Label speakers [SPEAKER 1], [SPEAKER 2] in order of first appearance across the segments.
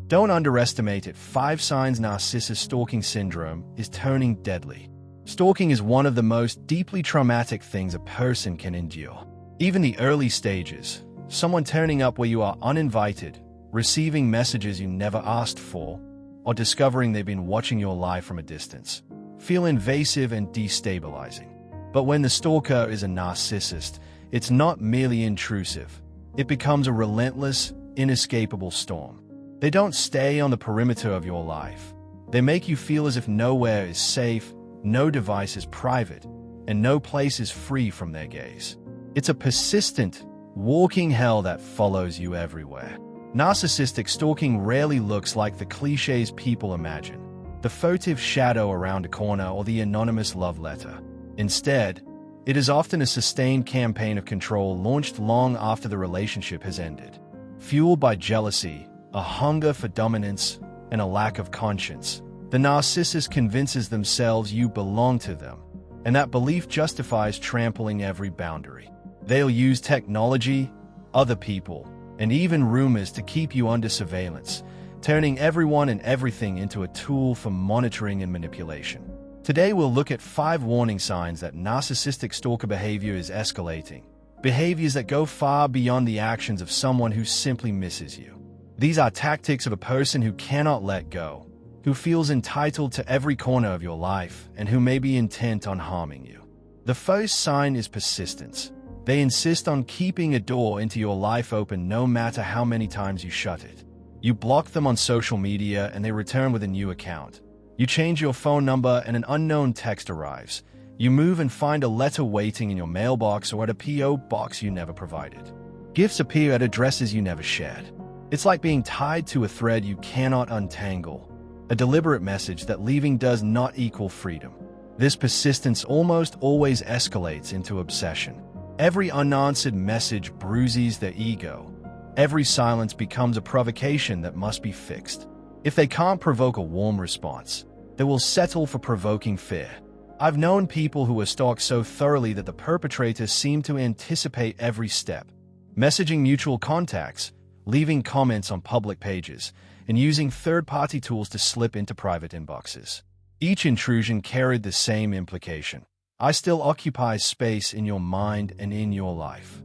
[SPEAKER 1] Don't underestimate it. 5 signs narcissist stalking syndrome is turning deadly. Stalking is one of the most deeply traumatic things a person can endure. Even the early stages, someone turning up where you are uninvited, receiving messages you never asked for, or discovering they've been watching your life from a distance, feel invasive and destabilizing. But when the stalker is a narcissist, it's not merely intrusive. It becomes a relentless, inescapable storm. They don't stay on the perimeter of your life. They make you feel as if nowhere is safe, no device is private, and no place is free from their gaze. It's a persistent, walking hell that follows you everywhere. Narcissistic stalking rarely looks like the clichés people imagine, the furtive shadow around a corner or the anonymous love letter. Instead, it is often a sustained campaign of control launched long after the relationship has ended. Fueled by jealousy, a hunger for dominance, and a lack of conscience, the narcissist convinces themselves you belong to them, and that belief justifies trampling every boundary. They'll use technology, other people, and even rumors to keep you under surveillance, turning everyone and everything into a tool for monitoring and manipulation. Today we'll look at 5 warning signs that narcissistic stalker behavior is escalating, behaviors that go far beyond the actions of someone who simply misses you. These are tactics of a person who cannot let go, who feels entitled to every corner of your life, and who may be intent on harming you. The first sign is persistence. They insist on keeping a door into your life open no matter how many times you shut it. You block them on social media and they return with a new account. You change your phone number and an unknown text arrives. You move and find a letter waiting in your mailbox or at a P.O. box you never provided. Gifts appear at addresses you never shared. It's like being tied to a thread you cannot untangle. A deliberate message that leaving does not equal freedom. This persistence almost always escalates into obsession. Every unanswered message bruises their ego. Every silence becomes a provocation that must be fixed. If they can't provoke a warm response, they will settle for provoking fear. I've known people who were stalked so thoroughly that the perpetrators seemed to anticipate every step, messaging mutual contacts, leaving comments on public pages, and using third-party tools to slip into private inboxes. Each intrusion carried the same implication. I still occupy space in your mind and in your life.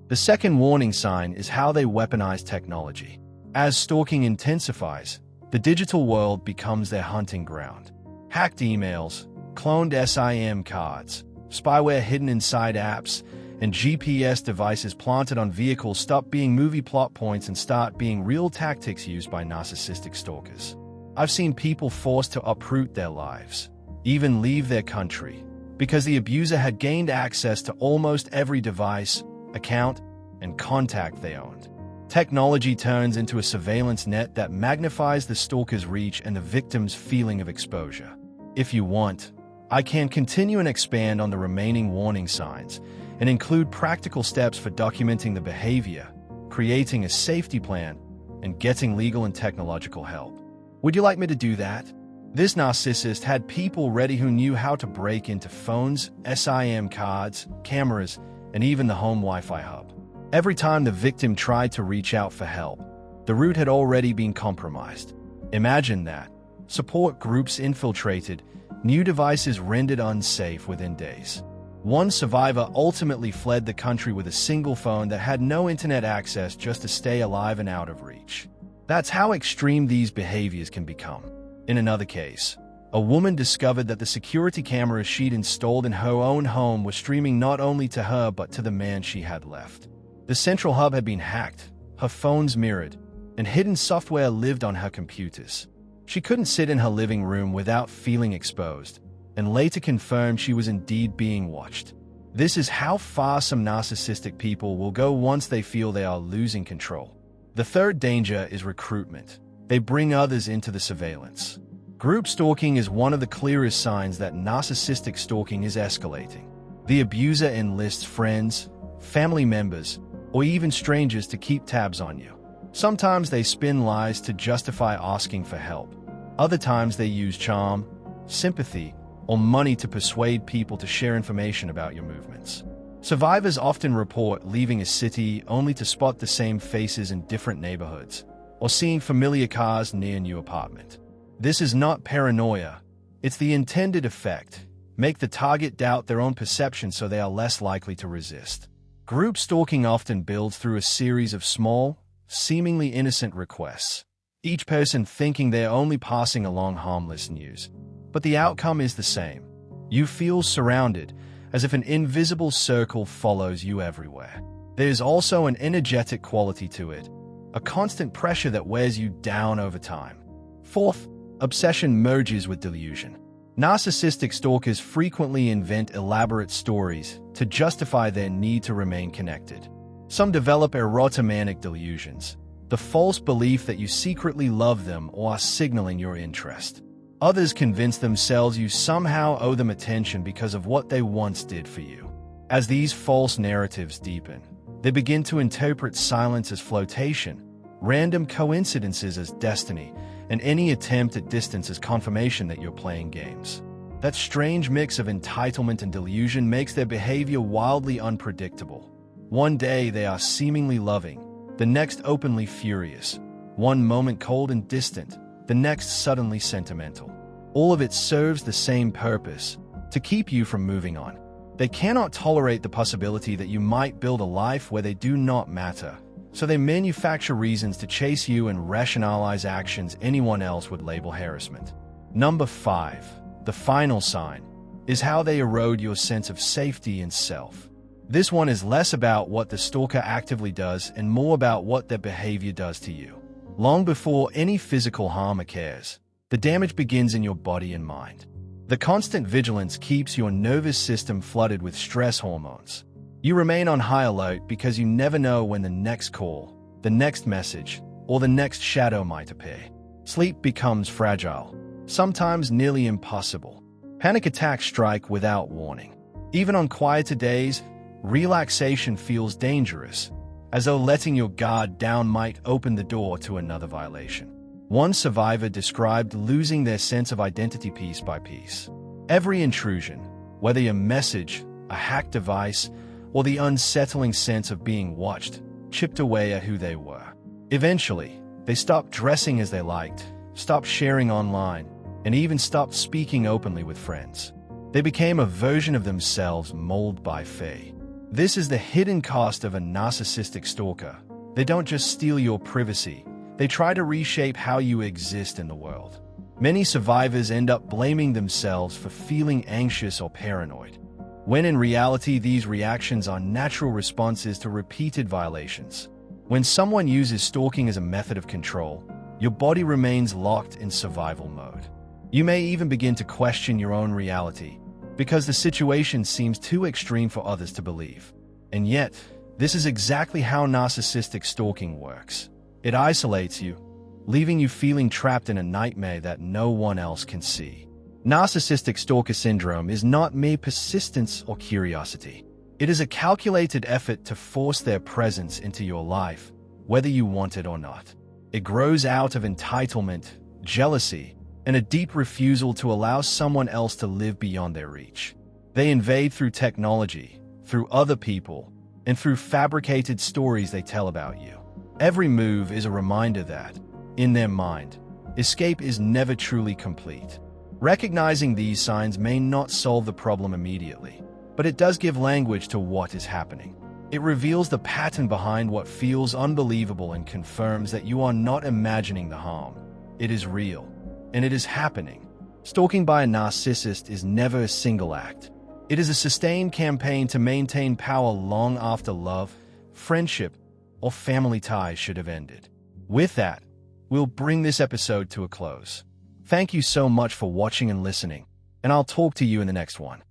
[SPEAKER 1] The second warning sign is how they weaponize technology. As stalking intensifies, the digital world becomes their hunting ground. Hacked emails, cloned SIM cards, spyware hidden inside apps, and GPS devices planted on vehicles stop being movie plot points and start being real tactics used by narcissistic stalkers. I've seen people forced to uproot their lives, even leave their country, because the abuser had gained access to almost every device, account, and contact they owned. Technology turns into a surveillance net that magnifies the stalker's reach and the victim's feeling of exposure. If you want, I can continue and expand on the remaining warning signs and include practical steps for documenting the behavior, creating a safety plan, and getting legal and technological help. Would you like me to do that? This narcissist had people ready who knew how to break into phones, SIM cards, cameras, and even the home Wi-Fi hub. Every time the victim tried to reach out for help, the route had already been compromised. Imagine that. Support groups infiltrated, new devices rendered unsafe within days. One survivor ultimately fled the country with a single phone that had no internet access just to stay alive and out of reach. That's how extreme these behaviors can become. In another case, a woman discovered that the security cameras she'd installed in her own home were streaming not only to her but to the man she had left. The central hub had been hacked, her phones mirrored, and hidden software lived on her computers. She couldn't sit in her living room without feeling exposed, and later confirmed she was indeed being watched. This is how far some narcissistic people will go once they feel they are losing control. The third danger is recruitment. They bring others into the surveillance. Group stalking is one of the clearest signs that narcissistic stalking is escalating. The abuser enlists friends, family members, or even strangers to keep tabs on you. Sometimes they spin lies to justify asking for help. Other times they use charm, sympathy, or money to persuade people to share information about your movements. Survivors often report leaving a city only to spot the same faces in different neighborhoods, or seeing familiar cars near your apartment. This is not paranoia. It's the intended effect. Make the target doubt their own perception so they are less likely to resist. Group stalking often builds through a series of small, seemingly innocent requests, each person thinking they're only passing along harmless news. But the outcome is the same. You feel surrounded, as if an invisible circle follows you everywhere. There's also an energetic quality to it, a constant pressure that wears you down over time. Fourth, obsession merges with delusion. Narcissistic stalkers frequently invent elaborate stories to justify their need to remain connected. Some develop erotomanic delusions, the false belief that you secretly love them or are signaling your interest. Others convince themselves you somehow owe them attention because of what they once did for you. As these false narratives deepen, they begin to interpret silence as flotation, random coincidences as destiny, and any attempt at distance as confirmation that you're playing games. That strange mix of entitlement and delusion makes their behavior wildly unpredictable. One day they are seemingly loving, the next openly furious. One moment cold and distant, the next suddenly sentimental. All of it serves the same purpose, to keep you from moving on. They cannot tolerate the possibility that you might build a life where they do not matter, so they manufacture reasons to chase you and rationalize actions anyone else would label harassment. Number 5, the final sign, is how they erode your sense of safety and self. This one is less about what the stalker actively does and more about what their behavior does to you. Long before any physical harm occurs, the damage begins in your body and mind. The constant vigilance keeps your nervous system flooded with stress hormones. You remain on high alert because you never know when the next call, the next message, or the next shadow might appear. Sleep becomes fragile, sometimes nearly impossible. Panic attacks strike without warning. Even on quieter days, relaxation feels dangerous, as though letting your guard down might open the door to another violation. One survivor described losing their sense of identity piece by piece. Every intrusion, whether a message, a hacked device, or the unsettling sense of being watched, chipped away at who they were. Eventually, they stopped dressing as they liked, stopped sharing online, and even stopped speaking openly with friends. They became a version of themselves molded by fate. This is the hidden cost of a narcissistic stalker. They don't just steal your privacy, they try to reshape how you exist in the world. Many survivors end up blaming themselves for feeling anxious or paranoid, when in reality these reactions are natural responses to repeated violations. When someone uses stalking as a method of control, your body remains locked in survival mode. You may even begin to question your own reality, because the situation seems too extreme for others to believe. And yet, this is exactly how narcissistic stalking works. It isolates you, leaving you feeling trapped in a nightmare that no one else can see. Narcissistic stalker syndrome is not mere persistence or curiosity. It is a calculated effort to force their presence into your life, whether you want it or not. It grows out of entitlement, jealousy, and a deep refusal to allow someone else to live beyond their reach. They invade through technology, through other people, and through fabricated stories they tell about you. Every move is a reminder that, in their mind, escape is never truly complete. Recognizing these signs may not solve the problem immediately, but it does give language to what is happening. It reveals the pattern behind what feels unbelievable and confirms that you are not imagining the harm. It is real, and it is happening. Stalking by a narcissist is never a single act. It is a sustained campaign to maintain power long after love, friendship, or family ties should have ended. With that, we'll bring this episode to a close. Thank you so much for watching and listening, and I'll talk to you in the next one.